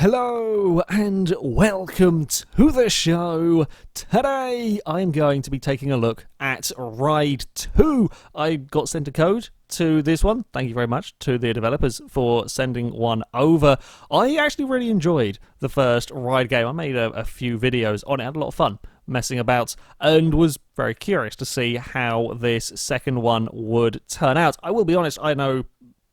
Hello and welcome to the show. Today I'm going to be taking a look at Ride 2. I got sent a code to this one. Thank you very much to the developers for sending one over. I actually really enjoyed the first Ride game. I made a few videos on it. I had a lot of fun messing about and was very curious to see how this second one would turn out. I will be honest, I know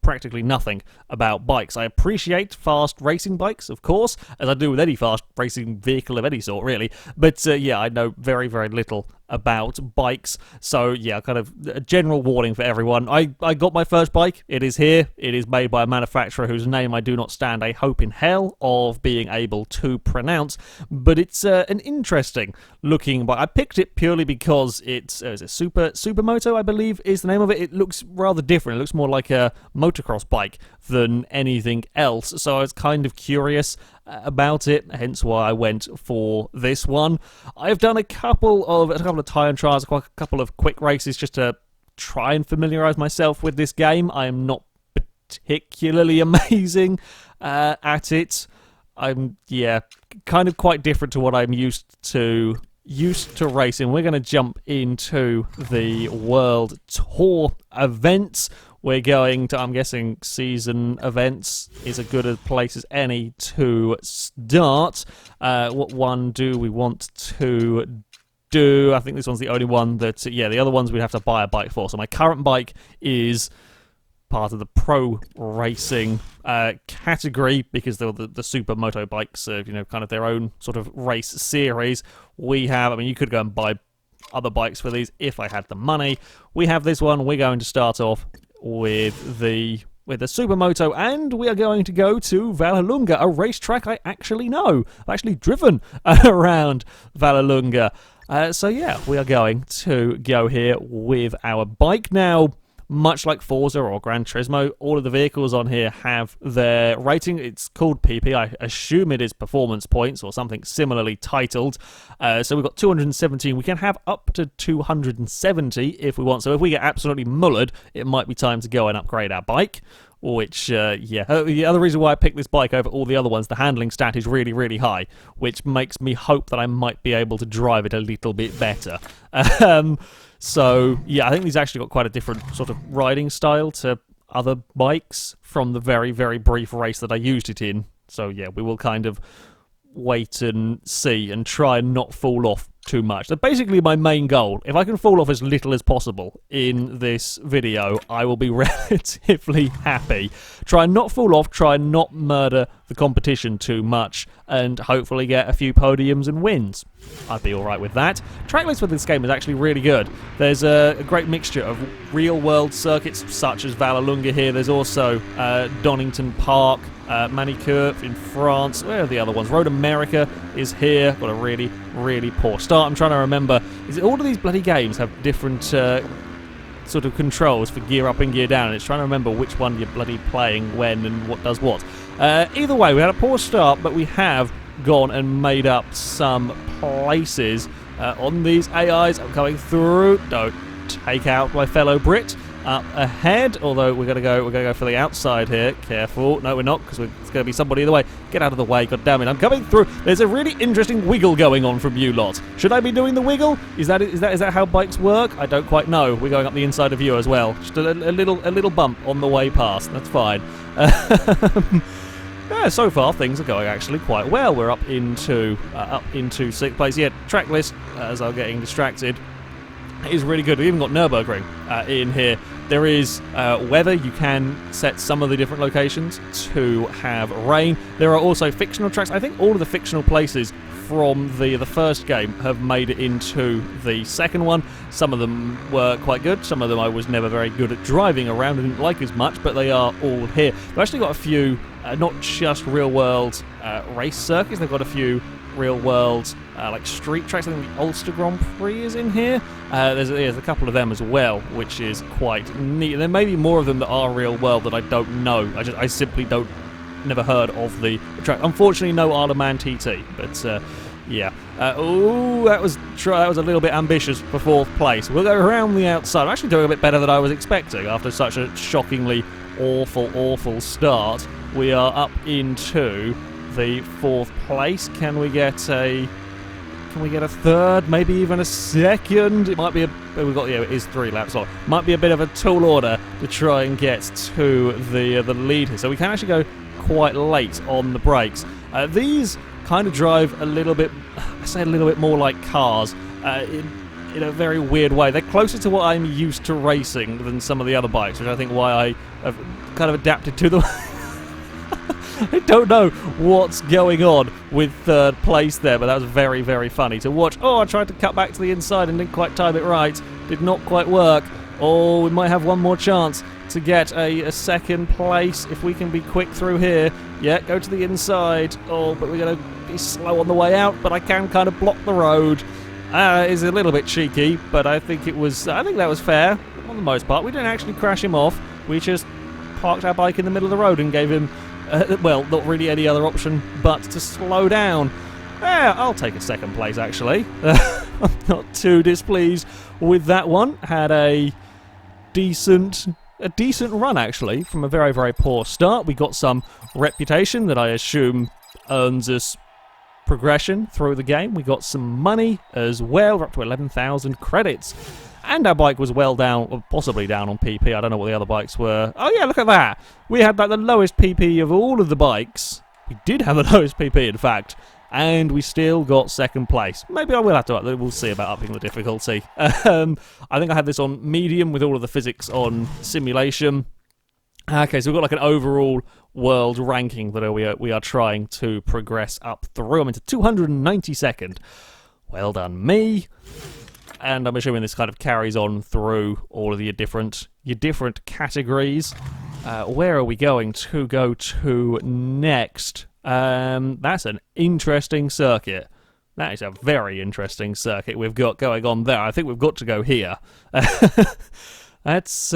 practically nothing about bikes. I appreciate fast racing bikes, of course, as I do with any fast racing vehicle of any sort, really. But yeah, I know very, very little about bikes. So yeah, kind of a general warning for everyone. I got my first bike. It is here. It is made by a manufacturer whose name I do not stand a hope in hell of being able to pronounce. But it's an interesting looking bike. I picked it purely because it's Supermoto, I believe, is the name of it. It looks rather different. It looks more like a motocross bike than anything else. So I was kind of curious about it, hence why I went for this one. I've done a couple of time trials, a couple of quick races just to try and familiarise myself with this game. I am not particularly amazing at it. I'm kind of quite different to what I'm used to racing. We're going to jump into the World Tour events. We're going to, I'm guessing, season events is as good a place as any to start. What one do we want to do? I think this one's the only one that, the other ones we'd have to buy a bike for. So my current bike is part of the pro racing category because they're the Supermoto bikes are, kind of their own sort of race series. We have, you could go and buy other bikes for these if I had the money. We have this one. We're going to start off with the Supermoto, and we are going to go to Vallelunga, a racetrack I actually know. I've actually driven around Vallelunga. So yeah, we are going to go here with our bike. Now, much like Forza or Gran Turismo, all of the vehicles on here have their rating. It's called PP. I assume it is performance points or something similarly titled. So we've got 217. We can have up to 270 if we want. So if we get absolutely mullered, it might be time to go and upgrade our bike. Which, the other reason why I picked this bike over all the other ones, the handling stat is really, really high, which makes me hope that I might be able to drive it a little bit better. So, yeah, I think these actually got quite a different sort of riding style to other bikes from the very, very brief race that I used it in. So, yeah, we will kind of wait and see and try and not fall off too much. That's basically my main goal. If I can fall off as little as possible in this video, I will be relatively happy. Try and not fall off, try and not murder the competition too much, and hopefully get a few podiums and wins. I'd be alright with that. Track list for this game is actually really good. There's a great mixture of real-world circuits, such as Vallelunga here. There's also Donington Park, Manicourt in France. Where are the other ones? Road America is here. Got a really, really poor start. I'm trying to remember. Is it all of these bloody games have different sort of controls for gear up and gear down? And it's trying to remember which one you're bloody playing when and what does what. Either way, we had a poor start, but we have gone and made up some places on these AIs. I'm coming through. Don't take out my fellow Brit. Up ahead, although we're gonna go for the outside here. Careful. No, we're not, because it's gonna be somebody either way. Get out of the way, god damn it. I'm coming through. There's a really interesting wiggle going on from you lot. Should I be doing the wiggle? Is that how bikes work? I don't quite know. We're going up the inside of you as well. Just a little bump on the way past. That's fine. Yeah, so far things are going actually quite well. We're up into sixth place. Yeah, track list, as I'm getting distracted, is really good. We've even got Nürburgring in here. There is weather. You can set some of the different locations to have rain. There are also fictional tracks. I think all of the fictional places from the first game have made it into the second one. Some of them were quite good. Some of them I was never very good at driving around and didn't like as much, but they are all here. They've actually got a few, not just real-world race circuits. They've got a few real-world like street tracks. I think the Ulster Grand Prix is in here. There's a couple of them as well, which is quite neat. There may be more of them that are real-world that I don't know. I simply never heard of the track. Unfortunately, no Isle of Man TT, but yeah. That was a little bit ambitious for fourth place. We'll go around the outside. I'm actually doing a bit better than I was expecting after such a shockingly awful start. We are up into the 4th place. Can we get a 3rd, maybe even a 2nd? It might be it is 3 laps long. Might be a bit of a tall order to try and get to the lead here. So we can actually go quite late on the brakes. These kind of drive a little bit, I say a little bit more like cars, in a very weird way. They're closer to what I'm used to racing than some of the other bikes, which I think why I have kind of adapted to them. I don't know what's going on with 3rd place there, but that was very, very funny to watch. Oh, I tried to cut back to the inside and didn't quite time it right. Did not quite work. Oh, we might have one more chance to get a 2nd place if we can be quick through here. Yeah, go to the inside. Oh, but we're going to be slow on the way out, but I can kind of block the road. It's a little bit cheeky, but I think that was fair on the most part. We didn't actually crash him off. We just parked our bike in the middle of the road and gave him, well, not really any other option but to slow down. Yeah, I'll take a 2nd place, actually. I'm not too displeased with that one. Had a decent run, actually, from a very, very poor start. We got some reputation that I assume earns us progression through the game. We got some money as well. We're up to 11,000 credits. And our bike was well down, or possibly down on PP. I don't know what the other bikes were. Oh yeah, look at that. We had like the lowest PP of all of the bikes. We did have the lowest PP, in fact. And we still got 2nd place. Maybe I will have to up. We'll see about upping the difficulty. I think I had this on medium with all of the physics on simulation. Okay, so we've got like an overall world ranking that we are trying to progress up through. I'm into 292nd. Well done, me. And I'm assuming this kind of carries on through all of your different categories. Where are we going to go to next? That's an interesting circuit. That is a very interesting circuit we've got going on there. I think we've got to go here. That's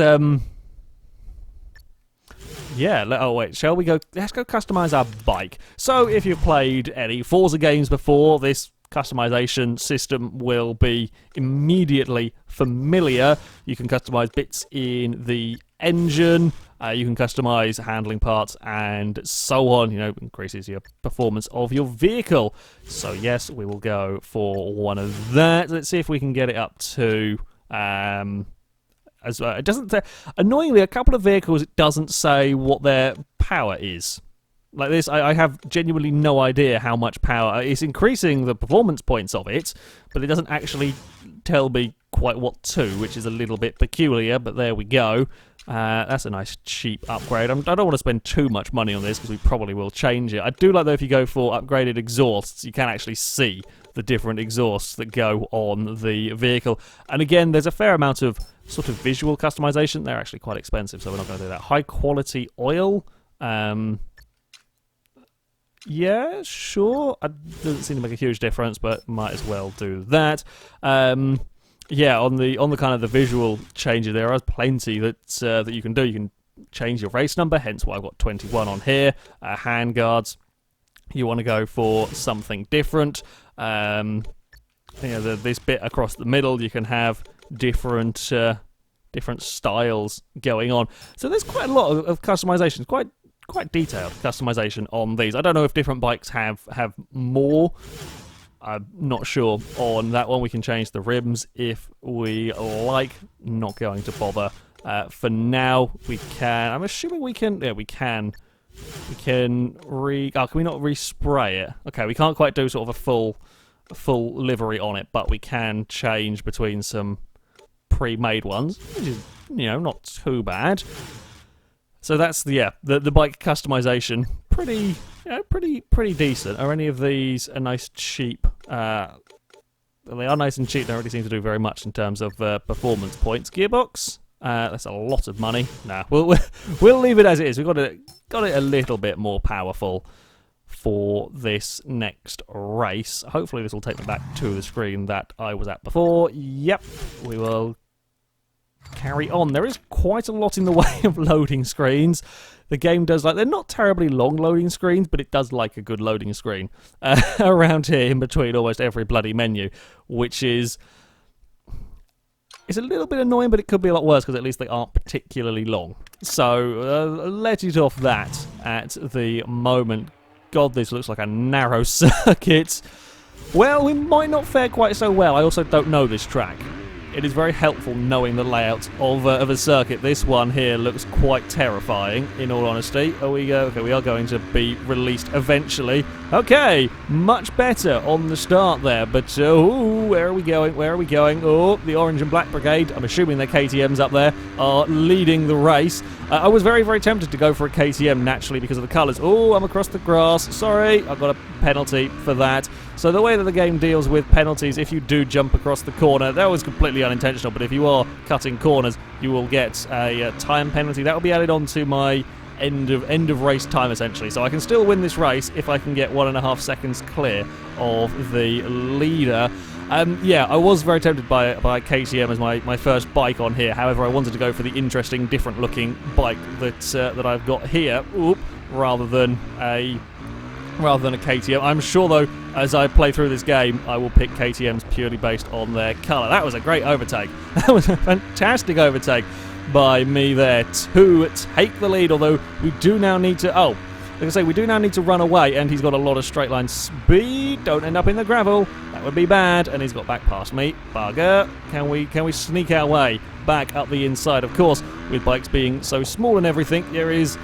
yeah, oh wait, shall we go? Let's go customize our bike. So if you've played any Forza games before, this customization system will be immediately familiar. You can customize bits in the engine, you can customize handling parts and so on. You know, increases your performance of your vehicle. So yes, we will go for one of that. Let's see if we can get it up to it doesn't say, annoyingly, a couple of vehicles, it doesn't say what their power is. Like this, I have genuinely no idea how much power. It's increasing the performance points of it, but it doesn't actually tell me quite what to, which is a little bit peculiar, but there we go. That's a nice cheap upgrade. I don't want to spend too much money on this because we probably will change it. I do like though if you go for upgraded exhausts, you can actually see the different exhausts that go on the vehicle. And again, there's a fair amount of sort of visual customization. They're actually quite expensive, so we're not going to do that. High quality oil. Yeah, sure. It doesn't seem to make a huge difference, but might as well do that. Yeah, on the kind of the visual changes, there are plenty that you can do. You can change your race number, hence why I've got 21 on here. Hand guards. You want to go for something different. You know, this bit across the middle, you can have different styles going on. So there's quite a lot of customization. Quite detailed customization on these. I don't know if different bikes have more. I'm not sure on that one. We can change the rims if we like. Not going to bother. For now, we can. I'm assuming we can. Yeah, we can. We can can we not respray it? Okay, we can't quite do sort of a full livery on it, but we can change between some pre-made ones, which is, you know, not too bad. So that's the bike customization. Pretty decent. Are any of these a nice cheap? They are nice and cheap. Don't really seem to do very much in terms of performance points. Gearbox. That's a lot of money. Nah, we'll leave it as it is. We've got it a little bit more powerful for this next race. Hopefully this will take me back to the screen that I was at before. Yep, we will carry on. There is quite a lot in the way of loading screens. The game does like, they're not terribly long loading screens, but it does like a good loading screen around here in between almost every bloody menu, which is... It's a little bit annoying, but it could be a lot worse because at least they aren't particularly long. So, let it off that at the moment. God, this looks like a narrow circuit. Well, we might not fare quite so well. I also don't know this track. It is very helpful knowing the layout of a circuit. This one here looks quite terrifying, in all honesty. Okay, we are going to be released eventually. Okay, much better on the start there. But, where are we going? Where are we going? Oh, the Orange and Black Brigade, I'm assuming their KTMs up there, are leading the race. I was very, very tempted to go for a KTM, naturally, because of the colours. Oh, I'm across the grass. Sorry, I've got a penalty for that. So the way that the game deals with penalties, if you do jump across the corner, that was completely unintentional, but if you are cutting corners, you will get a time penalty. That will be added on to my end of race time, essentially. So I can still win this race if I can get 1.5 seconds clear of the leader. Yeah, I was very tempted by KTM as my first bike on here. However, I wanted to go for the interesting, different-looking bike that I've got here, rather than a KTM. I'm sure, though, as I play through this game, I will pick KTMs purely based on their colour. That was a great overtake. That was a fantastic overtake by me there to take the lead, although we do now need to... Oh, like I say, we do now need to run away, and he's got a lot of straight line speed. Don't end up in the gravel. That would be bad, and he's got back past me. Bugger. Can we sneak our way back up the inside? Of course, with bikes being so small and everything, there is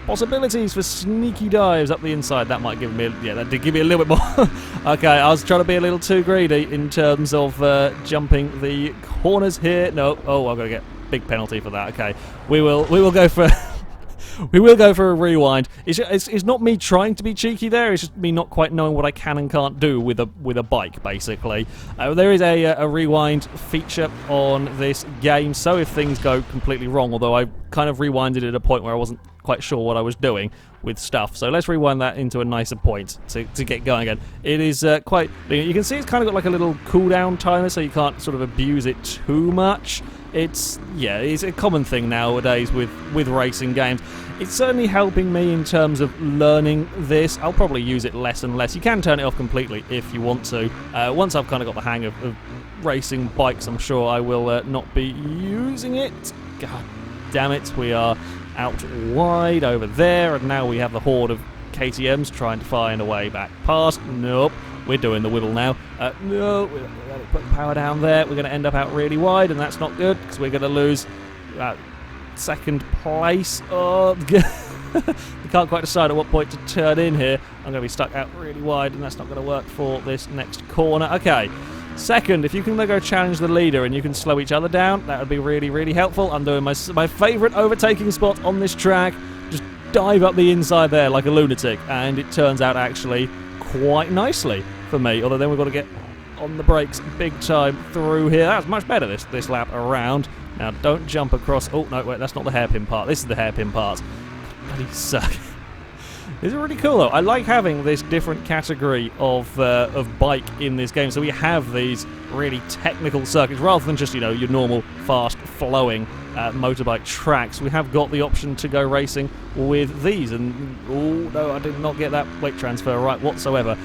possibilities for sneaky dives up the inside. That might give me... Yeah, that did give me a little bit more. Okay, I was trying to be a little too greedy in terms of jumping the corners here. No. Oh, I've got to get a big penalty for that. Okay, we will go for... We will go for a rewind. It's not me trying to be cheeky there. It's just me not quite knowing what I can and can't do with a bike, basically. There is a rewind feature on this game, so if things go completely wrong, although I kind of rewinded at a point where I wasn't quite sure what I was doing with stuff. So let's rewind that into a nicer point to get going again. It is quite... You can see it's kind of got like a little cooldown timer, so you can't sort of abuse it too much. It's a common thing nowadays with racing games. It's certainly helping me in terms of learning this. I'll probably use it less and less. You can turn it off completely if you want to. Once I've kind of got the hang of racing bikes, I'm sure I will not be using it. God damn it, we are out wide over there, and now we have the horde of KTMs trying to find a way back past. Nope. We're doing the wibble now. No, we're going to put power down there. We're going to end up out really wide, and that's not good, because we're going to lose second place. Oh, we can't quite decide at what point to turn in here. I'm going to be stuck out really wide, and that's not going to work for this next corner. Okay, second, if you can go challenge the leader and you can slow each other down, that would be really, really helpful. I'm doing my favourite overtaking spot on this track. Just dive up the inside there like a lunatic, and it turns out actually quite nicely for me, although then we've got to get on the brakes big time through here. That's much better this lap around. Now don't jump across... Oh no, wait, that's not the hairpin part. This is the hairpin part. Bloody suck. This is really cool though. I like having this different category of bike in this game. So we have these really technical circuits rather than just, your normal fast flowing motorbike tracks. We have got the option to go racing with these, and oh no, I did not get that weight transfer right whatsoever.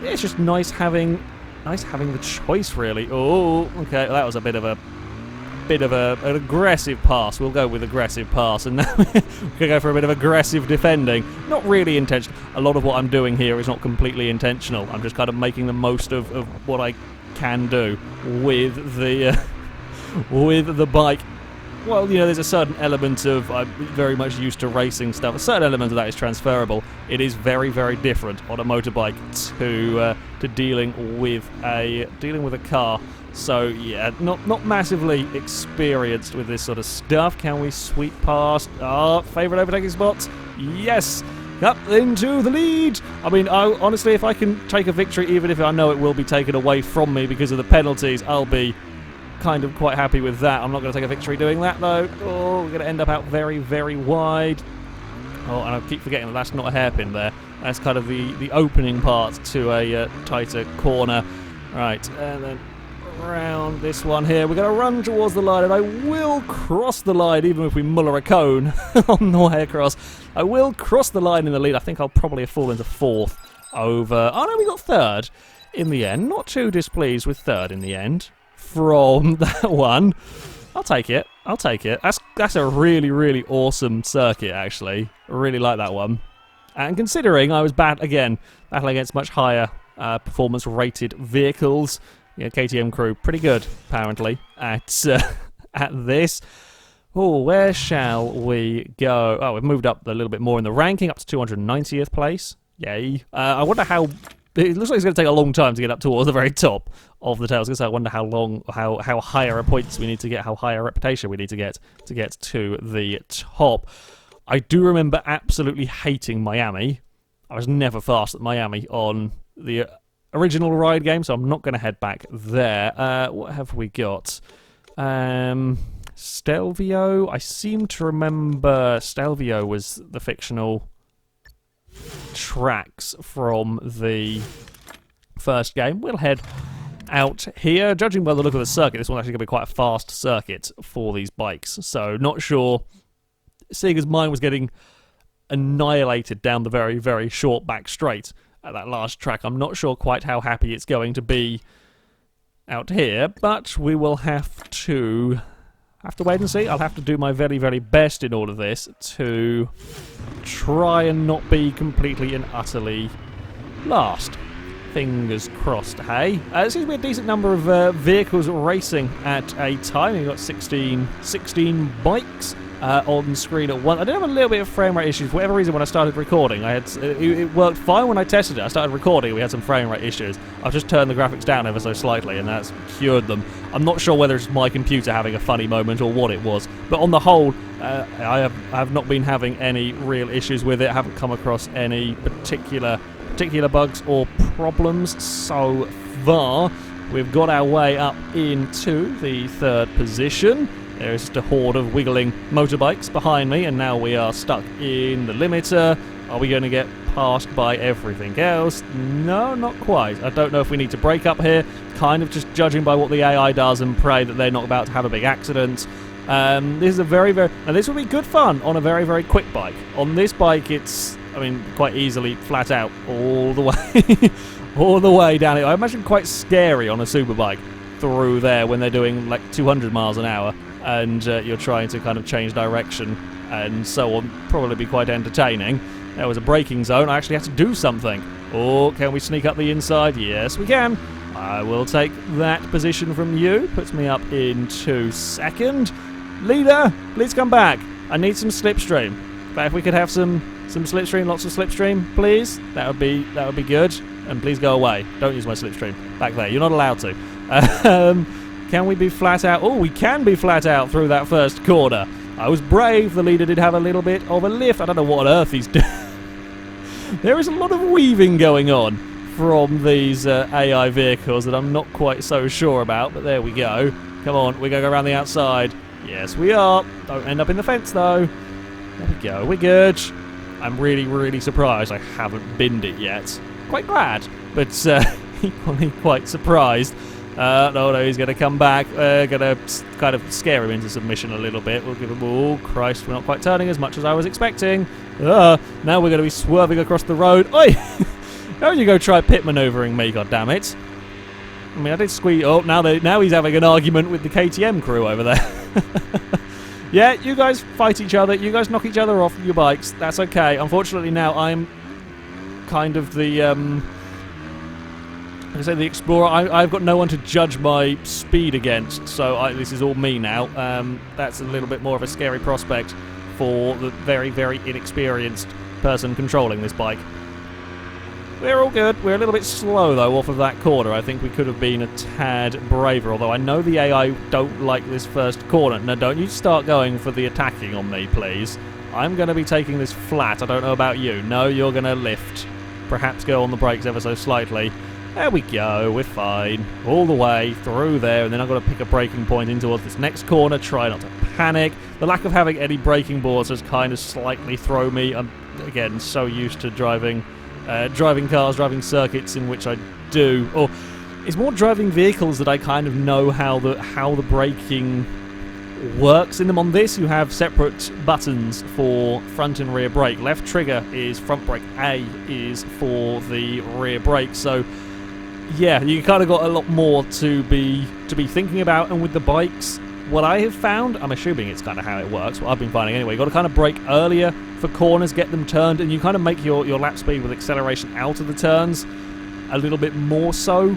Yeah, it's just nice having the choice, really. Oh, okay, that was a bit of an aggressive pass. We'll go with aggressive pass, and now we're going to go for a bit of aggressive defending. Not really intentional. A lot of what I'm doing here is not completely intentional. I'm just kind of making the most of what I can do with the bike. Well, there's a certain element of... I'm very much used to racing stuff. A certain element of that is transferable. It is very, very different on a motorbike to dealing with a car. So, yeah, not massively experienced with this sort of stuff. Can we sweep past our favourite overtaking spots? Yes! Up into the lead! I mean, honestly, if I can take a victory, even if I know it will be taken away from me because of the penalties, I'll be kind of quite happy with that. I'm not going to take a victory doing that, though. Oh, we're going to end up out very, very wide. Oh, and I keep forgetting that that's not a hairpin there. That's kind of the opening part to a tighter corner. Right, and then around this one here. We're going to run towards the line, and I will cross the line, even if we muller a cone on the way across. I will cross the line in the lead. I think I'll probably have fallen to fourth over... Oh, no, we got third in the end. Not too displeased with third in the end from that one. I'll take it. That's a really, really awesome circuit, actually. I really like that one. And considering I was battling against much higher performance-rated vehicles, yeah, KTM crew pretty good apparently at this. Oh, where shall we go? Oh, we've moved up a little bit more in the ranking, up to 290th place. Yay! I wonder how. It looks like it's going to take a long time to get up towards the very top of the tail. So I wonder how long, how higher points we need to get, how higher reputation we need to get to the top. I do remember absolutely hating Miami. I was never fast at Miami on the original ride game, so I'm not going to head back there. What have we got? Stelvio. I seem to remember Stelvio was the fictional tracks from the first game. We'll head out here. Judging by the look of the circuit, this one's actually going to be quite a fast circuit for these bikes, so not sure. Seeing as mine was getting annihilated down the very, very short back straight at that last track, I'm not sure quite how happy it's going to be out here, but we will have to wait and see. I'll have to do my very, very best in all of this to try and not be completely and utterly last. Fingers crossed, hey? There seems to be a decent number of vehicles racing at a time. We've got 16 bikes on screen at once. I did have a little bit of frame rate issues. For whatever reason, when I started recording, it worked fine when I tested it. I started recording, we had some frame rate issues. I've just turned the graphics down ever so slightly, and that's cured them. I'm not sure whether it's my computer having a funny moment or what it was, but on the whole, I have not been having any real issues with it. I haven't come across any particular bugs or problems so far. We've got our way up into the third position. There's just a horde of wiggling motorbikes behind me, and now we are stuck in the limiter. Are we going to get passed by everything else? No, not quite. I don't know if we need to brake up here. Kind of just judging by what the AI does and pray that they're not about to have a big accident. This is a very, very... Now, this will be good fun on a very, very quick bike. On this bike, it's, I mean, quite easily flat out all the way, all the way down it. I imagine quite scary on a superbike through there when they're doing like 200 miles an hour. And you're trying to kind of change direction and so on. Probably be quite entertaining. There was a braking zone. I actually had to do something. Oh, can we sneak up the inside? Yes, we can. I will take that position from you. Puts me up into second. Leader, please come back. I need some slipstream. But if we could have some slipstream, lots of slipstream, please, that would be good. And please go away. Don't use my slipstream. Back there. You're not allowed to. Can we be flat out? Oh, we can be flat out through that first corner. I was brave. The leader did have a little bit of a lift. I don't know what on earth he's doing. There is a lot of weaving going on from these AI vehicles that I'm not quite so sure about, but there we go. Come on, we're going to go around the outside. Yes, we are. Don't end up in the fence, though. There we go. We're good. I'm really, really surprised I haven't binned it yet. Quite glad, but equally quite surprised. No, he's going to come back. Going to kind of scare him into submission a little bit. We'll give him... Oh, Christ, we're not quite turning as much as I was expecting. Now we're going to be swerving across the road. Oi! Don't you go try pit manoeuvring me, goddammit. I mean, I did squeeze... Oh, now he's having an argument with the KTM crew over there. Yeah, you guys fight each other. You guys knock each other off your bikes. That's okay. Unfortunately, now I'm kind of the... I say the explorer. I've got no one to judge my speed against, so this is all me now. That's a little bit more of a scary prospect for the very, very inexperienced person controlling this bike. We're all good. We're a little bit slow, though, off of that corner. I think we could have been a tad braver, although I know the AI don't like this first corner. Now, don't you start going for the attacking on me, please. I'm going to be taking this flat. I don't know about you. No, you're going to lift. Perhaps go on the brakes ever so slightly. There we go, we're fine. All the way through there, and then I've got to pick a braking point in towards this next corner, try not to panic. The lack of having any braking boards has kind of slightly thrown me. I'm, again, so used to driving cars, driving circuits in which I do. Or it's more driving vehicles that I kind of know how the braking works in them. On this, you have separate buttons for front and rear brake. Left trigger is front brake, A is for the rear brake, so... Yeah, you kind of got a lot more to be thinking about, and with the bikes, what I have found, I'm assuming it's kind of how it works, what I've been finding anyway, you've got to kind of brake earlier for corners, get them turned, and you kind of make your lap speed with acceleration out of the turns a little bit more so.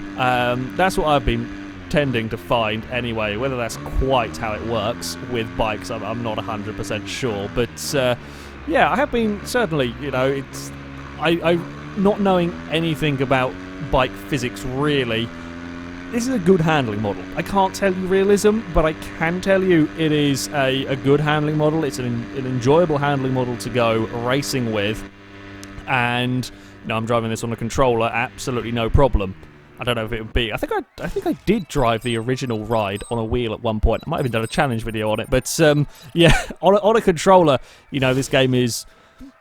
That's what I've been tending to find anyway. Whether that's quite how it works with bikes, I'm not 100% sure. But yeah, I have been certainly, I not knowing anything about bike physics really, this is a good handling model. I can't tell you realism, but I can tell you it is a good handling model. It's an enjoyable handling model to go racing with, and I'm driving this on a controller, absolutely no problem. I don't know if it would be. I think I did drive the original ride on a wheel at one point. I might have even done a challenge video on it, but yeah, on a controller, this game is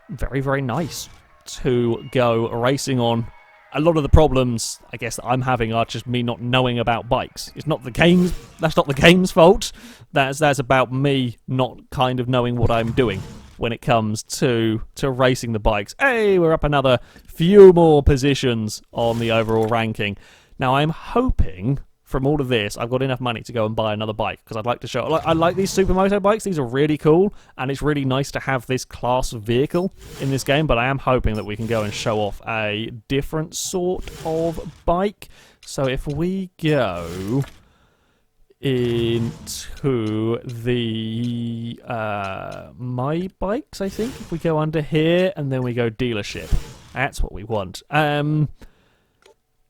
very, very nice to go racing on. A lot of the problems, I guess, that I'm having are just me not knowing about bikes. It's not the game's. That's not the game's fault. That's about me not kind of knowing what I'm doing when it comes to racing the bikes. Hey, we're up another few more positions on the overall ranking. Now, I'm hoping from all of this, I've got enough money to go and buy another bike, because I'd like to show... I like these Supermoto bikes. These are really cool, and it's really nice to have this class of vehicle in this game, but I am hoping that we can go and show off a different sort of bike. So if we go into the my bikes, I think, if we go under here and then we go dealership, that's what we want.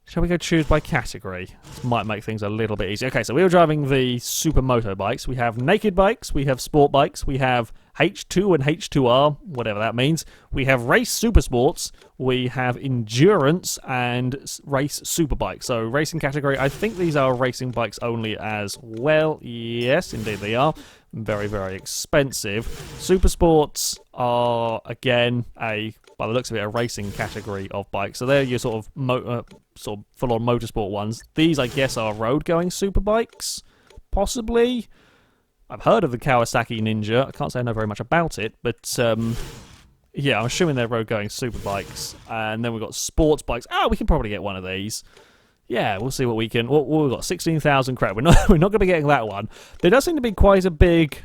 Shall we go choose by category? This might make things a little bit easier. Okay, so we were driving the Supermoto bikes. We have naked bikes, we have sport bikes, we have H2 and H2R, whatever that means. We have race super sports, we have endurance, and race superbikes. So racing category, I think these are racing bikes only as well. Yes, indeed they are. Very, very expensive. Super sports are, again, by the looks of it, a racing category of bikes. So they're your sort of full-on motorsport ones. These, I guess, are road-going super bikes, possibly. I've heard of the Kawasaki Ninja. I can't say I know very much about it, but yeah, I'm assuming they're road-going super bikes. And then we've got sports bikes. We can probably get one of these. Yeah, we'll see what we can. We've got 16,000 credit. We're not going to be getting that one. There does seem to be quite a big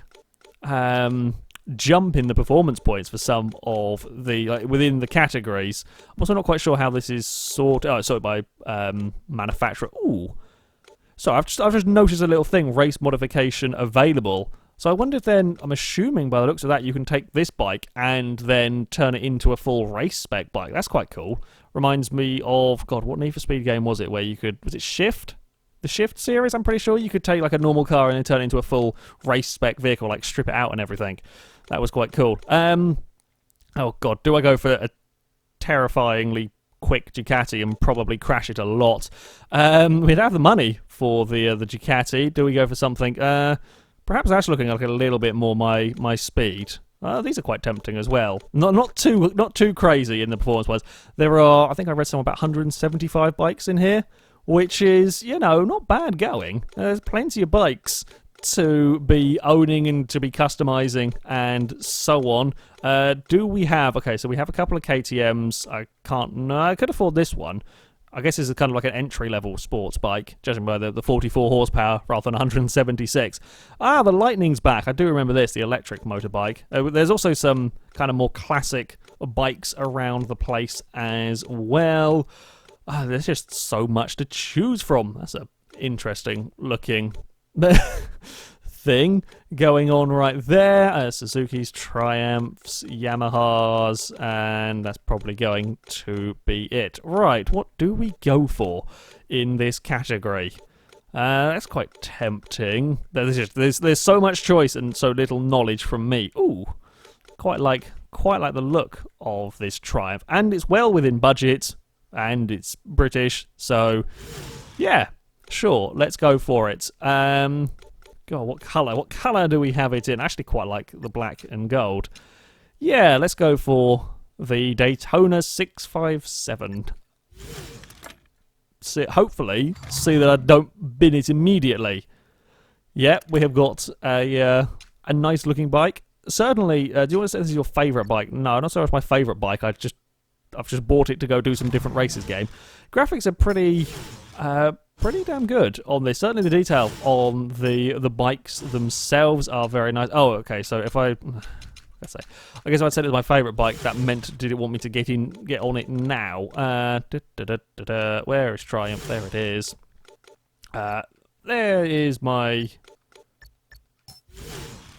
jump in the performance points for some of the within the categories. I'm also not quite sure how this is sorted. Oh, it's sorted by manufacturer. Ooh. So I've just noticed a little thing, race modification available. So I wonder if then, I'm assuming by the looks of that, you can take this bike and then turn it into a full race spec bike. That's quite cool. Reminds me of, God, what Need for Speed game was it where you could, was it Shift? The Shift series, I'm pretty sure you could take like a normal car and then turn it into a full race spec vehicle, like strip it out and everything. That was quite cool. Oh God, do I go for a terrifyingly quick Ducati and probably crash it a lot? We'd have the money for the Ducati. Do we go for something? Perhaps that's looking like a little bit more my speed. These are quite tempting as well. Not too crazy in the performance wise. There are, I think I read somewhere about 175 bikes in here, which is, not bad going. There's plenty of bikes to be owning and to be customizing and so on. Do we have... Okay, so we have a couple of KTMs. I could afford this one. I guess this is kind of like an entry-level sports bike, judging by the 44 horsepower rather than 176. The Lightning's back. I do remember this, the electric motorbike. There's also some kind of more classic bikes around the place as well. There's just so much to choose from. That's an interesting looking thing going on right there. Suzuki's, Triumphs, Yamahas, and that's probably going to be it. Right, what do we go for in this category? That's quite tempting. There's so much choice and so little knowledge from me. Ooh, quite like the look of this Triumph, and it's well within budget, and it's British, so yeah, sure, let's go for it. God, what colour do we have it in? I actually quite like the black and gold. Yeah, let's go for the Daytona 657. Hopefully, see that I don't bin it immediately. Yep, we have got a nice looking bike. Certainly, do you want to say this is your favourite bike? No, not so much my favourite bike. I've just bought it to go do some different races game. Graphics are pretty damn good on this. Certainly the detail on the bikes themselves are very nice. Oh, okay, so if I guess if I'd said it was my favourite bike, that meant did it want me to get on it now? Where is Triumph? There it is. There is my...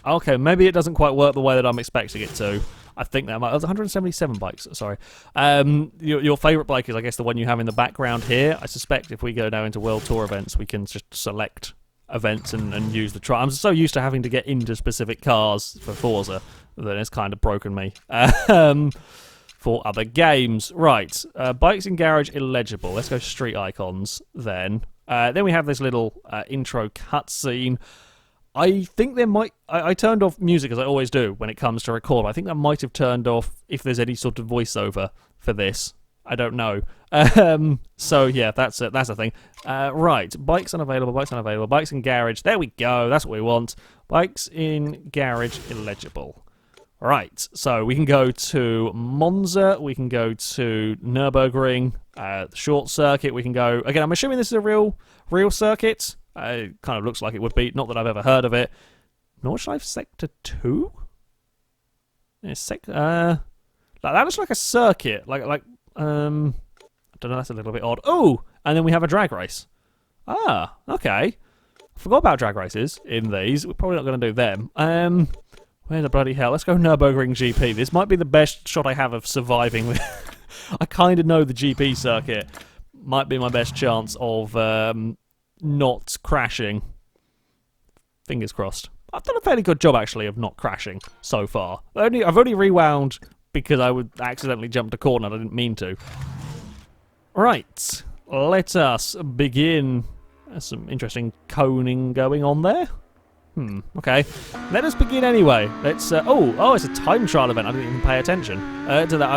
Okay, maybe it doesn't quite work the way that I'm expecting it to. I think that might... That's 177 bikes, sorry. Your favourite bike is, I guess, the one you have in the background here. I suspect if we go now into World Tour events, we can just select events and use the I'm so used to having to get into specific cars for Forza that it's kind of broken me. For other games. Right, bikes in garage illegible. Let's go street icons then. Then we have this little intro cutscene. I think there might... I turned off music, as I always do when it comes to record. I think that might have turned off if there's any sort of voiceover for this. I don't know. So, yeah, that's a thing. Right, bikes unavailable, bikes in garage. There we go, that's what we want. Bikes in garage illegible. Right, so we can go to Monza, we can go to Nürburgring, short circuit, we can go... Again, I'm assuming this is a real circuit. It kind of looks like it would be, not that I've ever heard of it. Nordschleife Sector 2? Yeah, that looks like a circuit, I don't know, that's a little bit odd. Oh, and then we have a drag race. Ah, okay. I forgot about drag races in these. We're probably not going to do them. Where the bloody hell? Let's go Nürburgring GP. This might be the best shot I have of surviving. I kind of know the GP circuit. Might be my best chance of not crashing. Fingers crossed. I've done a fairly good job, actually, of not crashing so far. I've only rewound because I would accidentally jump a corner and I didn't mean to. Right, let us begin. There's some interesting coning going on there. Okay. Let us begin anyway. Let's, oh, it's a time trial event. I didn't even pay attention to that.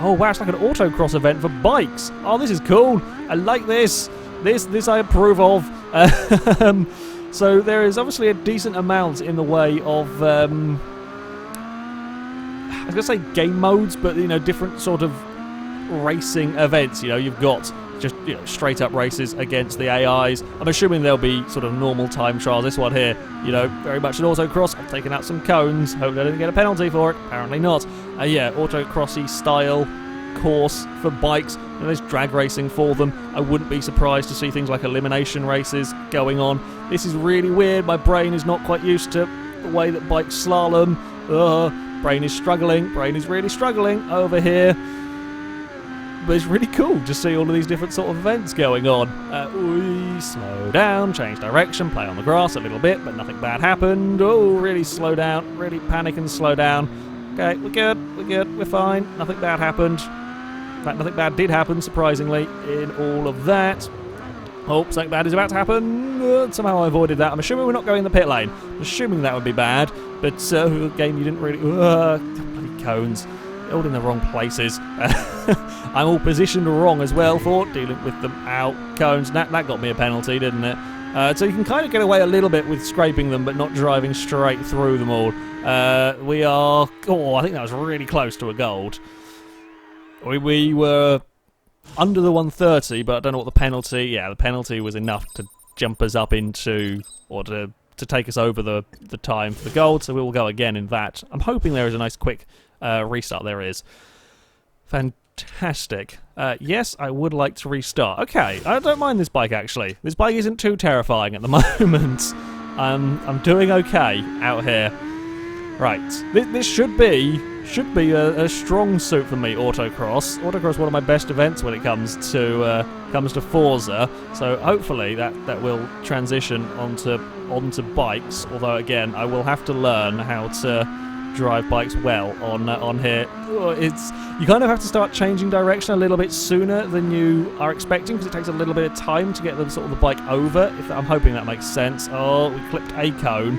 Oh, wow, it's like an autocross event for bikes. Oh, this is cool. I like this. This I approve of. So there is obviously a decent amount in the way of, I was going to say game modes, but, different sort of racing events. You've got just straight up races against the AIs. I'm assuming there'll be sort of normal time trials. This one here, very much an autocross. I've taken out some cones. Hope I didn't get a penalty for it. Apparently not. Yeah, autocrossy style course for bikes. And there's drag racing for them. I wouldn't be surprised to see things like elimination races going on. This is really weird. My brain is not quite used to the way that bikes slalom. Brain is struggling. Brain is really struggling over here. But it's really cool to see all of these different sort of events going on. We slow down, change direction, play on the grass a little bit, but nothing bad happened. Oh, really slow down, really panic and slow down. Okay, we're good, we're fine. Nothing bad happened. In fact, nothing bad did happen, surprisingly, in all of that. Oh, something bad is about to happen. Somehow I avoided that. I'm assuming we're not going in the pit lane. I'm assuming that would be bad. But game, you didn't really... bloody cones. All in the wrong places. I'm all positioned wrong as well for dealing with them. Ow, cones. That got me a penalty, didn't it? So you can kind of get away a little bit with scraping them, but not driving straight through them all. We are... Oh, I think that was really close to a gold. We were under the 130, but I don't know what the penalty... Yeah, the penalty was enough to jump us up into... Or to take us over the time for the gold, so we will go again in that. I'm hoping there is a nice quick... restart. There is. Fantastic. Yes, I would like to restart. Okay, I don't mind this bike, actually. This bike isn't too terrifying at the moment. I'm doing okay out here. Right. This should be a strong suit for me, Autocross. Autocross is one of my best events when it comes to Forza. So hopefully that will transition onto bikes. Although again, I will have to learn how to drive bikes well on here. You kind of have to start changing direction a little bit sooner than you are expecting because it takes a little bit of time to get the bike over. I'm hoping that makes sense. Oh, we clipped a cone.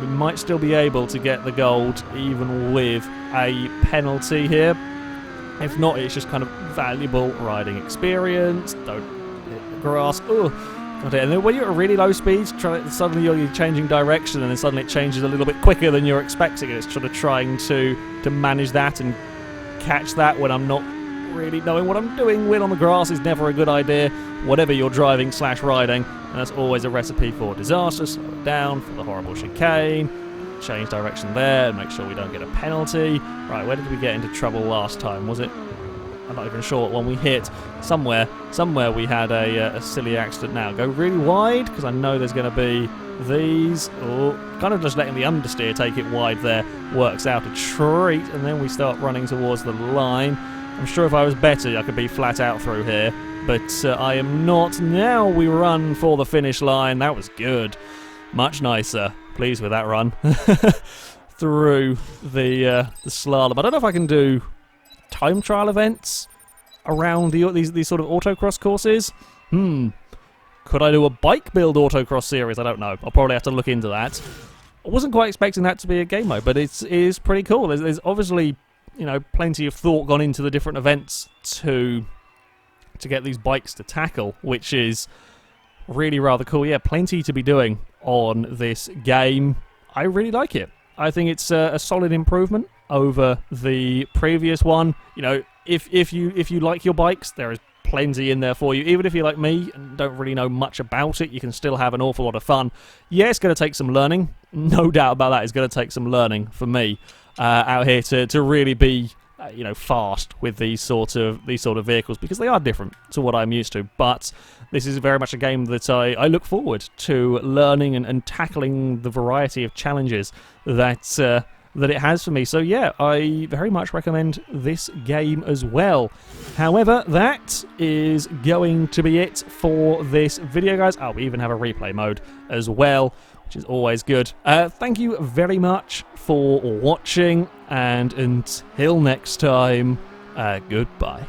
We might still be able to get the gold even with a penalty here. If not, it's just kind of valuable riding experience. Don't hit the grass. Oh. And then when you're at really low speeds, suddenly you're changing direction and then suddenly it changes a little bit quicker than you're expecting. It's sort of trying to manage that and catch that when I'm not really knowing what I'm doing. Win on the grass is never a good idea, whatever you're driving / riding, and that's always a recipe for disaster. Slow it down for the horrible chicane, change direction there, and make sure we don't get a penalty. Right, where did we get into trouble last time? Was it... I'm not even sure what one we hit. Somewhere we had a silly accident now. Go really wide, because I know there's going to be these. Oh, kind of just letting the understeer take it wide there works out a treat, and then we start running towards the line. I'm sure if I was better, I could be flat out through here, but I am not. Now we run for the finish line. That was good. Much nicer. Pleased with that run. Through the slalom. I don't know if I can do time trial events around these sort of autocross courses. Could I do a bike build autocross series? I don't know. I'll probably have to look into that. I wasn't quite expecting that to be a game mode, but it is pretty cool. There's obviously, you know, plenty of thought gone into the different events to get these bikes to tackle, which is really rather cool. Yeah, plenty to be doing on this game. I really like it. I think it's a solid improvement over the previous one. You know, if you like your bikes, there is plenty in there for you. Even if you're like me and don't really know much about it, you can still have an awful lot of fun. Yeah, it's going to take some learning. No doubt about that. It's going to take some learning for me out here to really be fast with these sort of vehicles, because they are different to what I'm used to. But this is very much a game that I look forward to learning and tackling the variety of challenges that it has for me. So yeah, I very much recommend this game as well. However, that is going to be it for this video, guys. Oh, we even have a replay mode as well, which is always good. Thank you very much for watching, and until next time, goodbye.